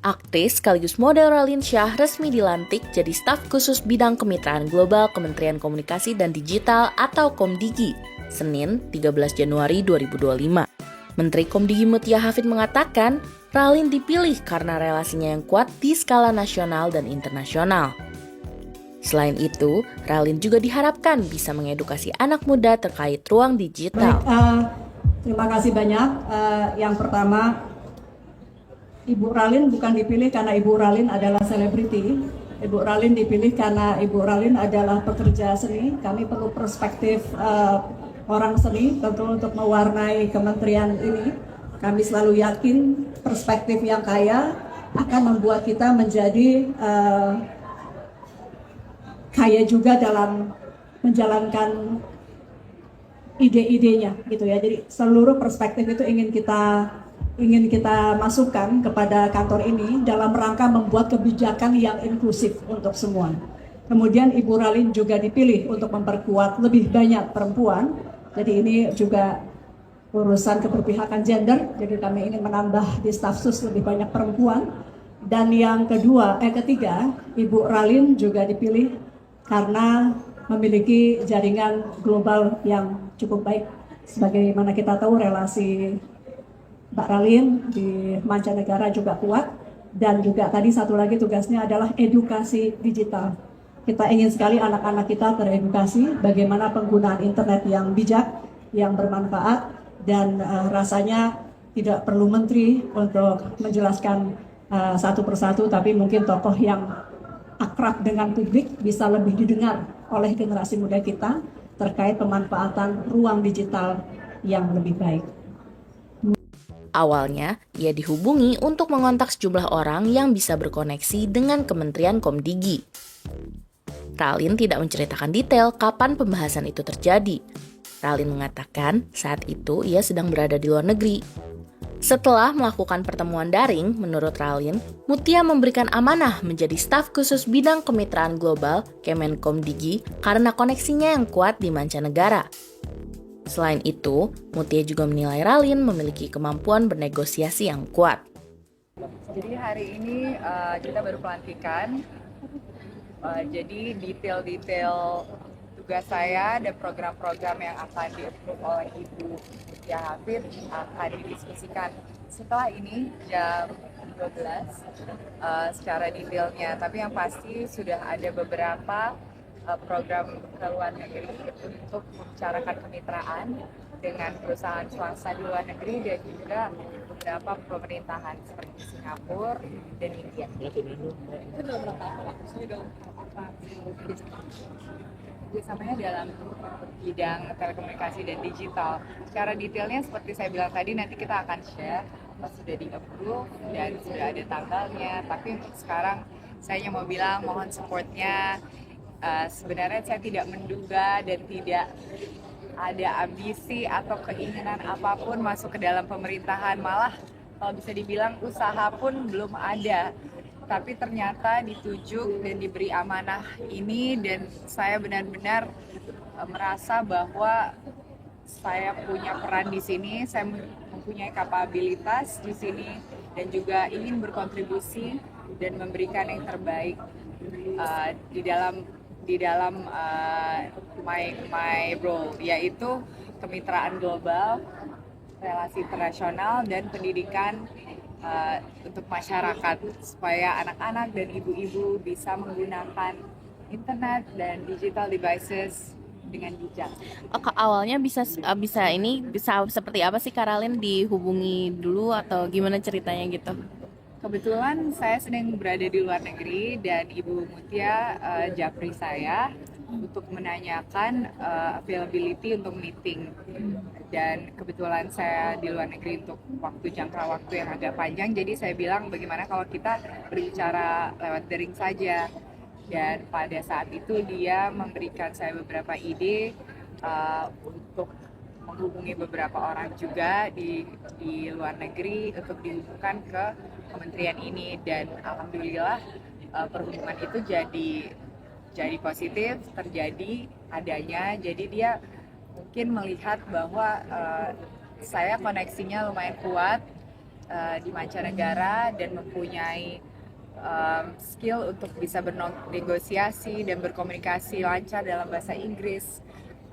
Aktris sekaligus model Raline Shah resmi dilantik jadi staf khusus bidang kemitraan global Kementerian Komunikasi dan Digital atau Komdigi, Senin 13 Januari 2025. Menteri Komdigi Mutia Hafid mengatakan, Raline dipilih karena relasinya yang kuat di skala nasional dan internasional. Selain itu, Raline juga diharapkan bisa mengedukasi anak muda terkait ruang digital. Terima kasih banyak. Yang pertama, Ibu Raline bukan dipilih karena Ibu Raline adalah selebriti. Ibu Raline dipilih karena Ibu Raline adalah pekerja seni. Kami perlu perspektif orang seni tentu untuk mewarnai kementerian ini. Kami selalu yakin perspektif yang kaya akan membuat kita menjadi kaya juga dalam menjalankan ide-idenya gitu ya. Jadi seluruh perspektif itu ingin kita masukkan kepada kantor ini dalam rangka membuat kebijakan yang inklusif untuk semua. Kemudian Ibu Raline juga dipilih untuk memperkuat lebih banyak perempuan. Jadi ini juga urusan keberpihakan gender. Jadi kami ingin menambah di staf sus lebih banyak perempuan. Dan yang ketiga, Ibu Raline juga dipilih karena memiliki jaringan global yang cukup baik. Sebagaimana kita tahu relasi Mbak Raline di mancanegara juga kuat, dan juga tadi satu lagi tugasnya adalah edukasi digital. Kita ingin sekali anak-anak kita teredukasi bagaimana penggunaan internet yang bijak, yang bermanfaat, dan rasanya tidak perlu menteri untuk menjelaskan satu persatu, tapi mungkin tokoh yang akrab dengan publik bisa lebih didengar oleh generasi muda kita terkait pemanfaatan ruang digital yang lebih baik. Awalnya, ia dihubungi untuk mengontak sejumlah orang yang bisa berkoneksi dengan Kementerian Komdigi. Raline tidak menceritakan detail kapan pembahasan itu terjadi. Raline mengatakan saat itu ia sedang berada di luar negeri. Setelah melakukan pertemuan daring, menurut Raline, Mutia memberikan amanah menjadi staf khusus bidang kemitraan global Kemenkomdigi karena koneksinya yang kuat di mancanegara. Selain itu, Mutia juga menilai Raline memiliki kemampuan bernegosiasi yang kuat. Jadi hari ini kita baru pelantikan, jadi detail-detail tugas saya dan program-program yang akan di-approve oleh Ibu Mutia Hafid akan didiskusikan setelah ini jam 12 secara detailnya. Tapi yang pasti sudah ada beberapa program ke luar negeri untuk membicarakan kemitraan dengan perusahaan swasta di luar negeri dan juga beberapa pemerintahan seperti Singapura dan India. Kerjasamanya dalam bidang telekomunikasi dan digital. Secara detailnya seperti saya bilang tadi, nanti kita akan share pas sudah di-approve dan sudah ada tanggalnya. Tapi untuk sekarang saya hanya mau bilang mohon supportnya. Sebenarnya saya tidak menduga dan tidak ada ambisi atau keinginan apapun masuk ke dalam pemerintahan, malah kalau bisa dibilang usaha pun belum ada, tapi ternyata ditujuk dan diberi amanah ini dan saya benar-benar merasa bahwa saya punya peran di sini, saya mempunyai kapabilitas di sini dan juga ingin berkontribusi dan memberikan yang terbaik di dalam my role, yaitu kemitraan global, relasi internasional, dan pendidikan untuk masyarakat supaya anak-anak dan ibu-ibu bisa menggunakan internet dan digital devices dengan bijak. Awalnya bisa seperti apa sih Kak Raline, dihubungi dulu atau gimana ceritanya gitu? Kebetulan saya sedang berada di luar negeri dan Ibu Mutia japri saya untuk menanyakan availability untuk meeting. Dan kebetulan saya di luar negeri untuk jangka waktu yang agak panjang, jadi saya bilang bagaimana kalau kita berbicara lewat daring saja. Dan pada saat itu dia memberikan saya beberapa ide untuk menghubungi beberapa orang juga di luar negeri untuk dihubungkan ke kementerian ini, dan alhamdulillah perhubungan itu jadi positif, terjadi adanya. Jadi dia mungkin melihat bahwa saya koneksinya lumayan kuat di mancanegara dan mempunyai skill untuk bisa bernegosiasi dan berkomunikasi lancar dalam bahasa Inggris.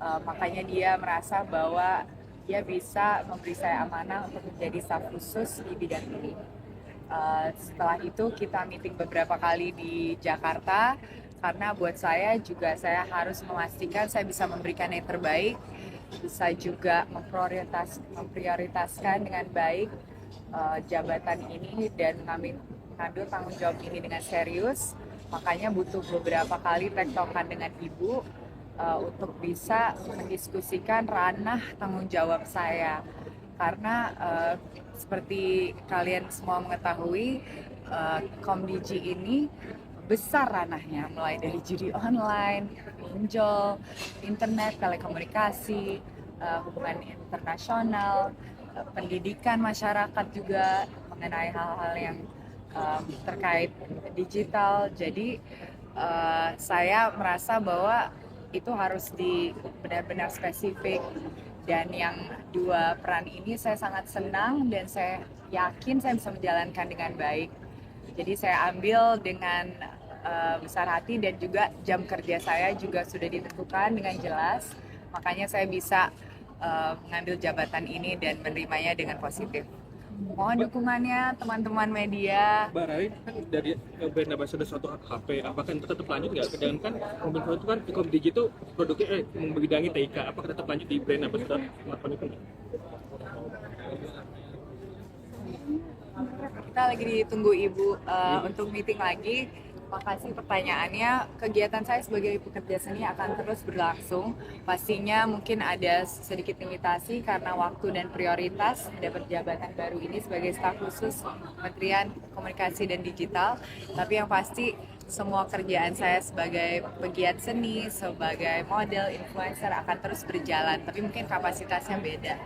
Makanya dia merasa bahwa dia bisa memberi saya amanah untuk menjadi staf khusus di bidang ini. Setelah itu kita meeting beberapa kali di Jakarta karena buat saya juga saya harus memastikan saya bisa memberikan yang terbaik, bisa juga memprioritaskan dengan baik jabatan ini dan mengambil tanggung jawab ini dengan serius. Makanya butuh beberapa kali tektokan dengan ibu untuk bisa mendiskusikan ranah tanggung jawab saya. Karena seperti kalian semua mengetahui, Komdigi ini besar ranahnya, mulai dari judi online, pinjol, internet, telekomunikasi, hubungan internasional, pendidikan masyarakat juga mengenai hal-hal yang terkait digital. Jadi saya merasa bahwa itu harus benar-benar spesifik, dan yang dua peran ini saya sangat senang dan saya yakin saya bisa menjalankan dengan baik. Jadi saya ambil dengan besar hati dan juga jam kerja saya juga sudah ditentukan dengan jelas. Makanya saya bisa mengambil jabatan ini dan menerimanya dengan positif. Mohon dukungannya teman-teman media. Mbak Rari kan dari brand ambassador suatu HP, apakah itu tetap lanjut nggak? Sedangkan kan Kominfo itu kan Komdigi itu produknya membidangi TIK, apakah tetap lanjut di brand ambassador smartphone itu? Kita lagi ditunggu ibu untuk meeting lagi. Makasih pertanyaannya. Kegiatan saya sebagai pekerja seni akan terus berlangsung. Pastinya mungkin ada sedikit limitasi karena waktu dan prioritas dapat jabatan baru ini sebagai staf khusus Kementerian Komunikasi dan Digital. Tapi yang pasti semua kerjaan saya sebagai pegiat seni, sebagai model, influencer akan terus berjalan. Tapi mungkin kapasitasnya beda.